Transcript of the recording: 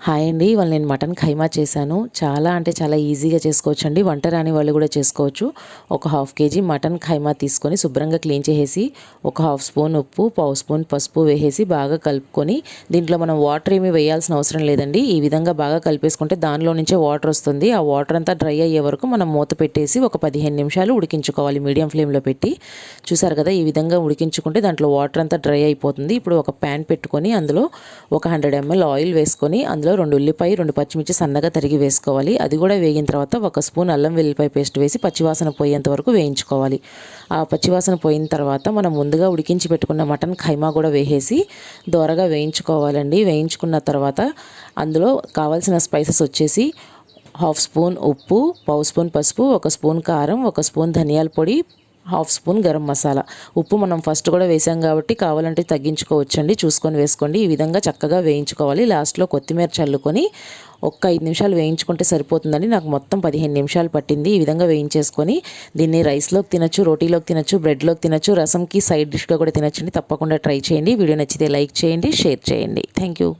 Hi అండి, ఇవాళ నేను మటన్ ఖైమా చేశాను. చాలా అంటే చాలా ఈజీగా చేసుకోవచ్చండి. వంట రాని వాళ్ళు కూడా చేసుకోవచ్చు. ఒక హాఫ్ కేజీ మటన్ ఖైమా తీసుకొని శుభ్రంగా క్లీన్ చేసేసి ఒక హాఫ్ స్పూన్ ఉప్పు, పావు స్పూన్ పసుపు వేసేసి బాగా కలుపుకొని, దీంట్లో మనం వాటర్ ఏమీ వేయాల్సిన అవసరం లేదండి. ఈ విధంగా బాగా కలిపేసుకుంటే దానిలో నుంచే వాటర్ వస్తుంది. ఆ వాటర్ అంతా డ్రై అయ్యే వరకు మనం మూత పెట్టేసి ఒక 15 నిమిషాలు ఉడికించుకోవాలి మీడియం ఫ్లేమ్లో పెట్టి. చూసారు కదా, ఈ విధంగా ఉడికించుకుంటే దాంట్లో వాటర్ అంతా డ్రై అయిపోతుంది. ఇప్పుడు ఒక ప్యాన్ పెట్టుకొని అందులో ఒక 100 ml ఆయిల్ వేసుకొని అందులో 2 ఉల్లిపాయ 2 పచ్చిమిర్చి సన్నగా తరిగి వేసుకోవాలి. అది కూడా వేగిన తర్వాత ఒక స్పూన్ అల్లం వెల్లిపాయ పేస్ట్ వేసి పచ్చివాసన పోయేంత వరకు వేయించుకోవాలి. ఆ పచ్చివాసన పోయిన తర్వాత మనం ముందుగా ఉడికించి పెట్టుకున్న మటన్ ఖైమా కూడా వేసేసి దోరగా వేయించుకోవాలండి. వేయించుకున్న తర్వాత అందులో కావాల్సిన స్పైసెస్ వచ్చేసి హాఫ్ స్పూన్ ఉప్పు, పావు స్పూన్ పసుపు, ఒక స్పూన్ కారం, ఒక స్పూన్ ధనియాల పొడి, హాఫ్ స్పూన్ గరం మసాలా. ఉప్పు మనం ఫస్ట్ కూడా వేసాం కాబట్టి కావాలంటే తగ్గించుకోవచ్చండి, చూసుకొని వేసుకోండి. ఈ విధంగా చక్కగా వేయించుకోవాలి. లాస్ట్లో కొత్తిమీర చల్లుకొని ఒక్క 5 నిమిషాలు వేయించుకుంటే సరిపోతుందండి. నాకు మొత్తం 15 నిమిషాలు పట్టింది. ఈ విధంగా వేయించేసుకొని దీన్ని రైస్లోకి తినచ్చు, రోటీలోకి తినచ్చు, బ్రెడ్లోకి తినచ్చు, రసంకి సైడ్ డిష్గా కూడా తినచ్చండి. తప్పకుండా ట్రై చేయండి. వీడియో నచ్చితే లైక్ చేయండి, షేర్ చేయండి. Thank you.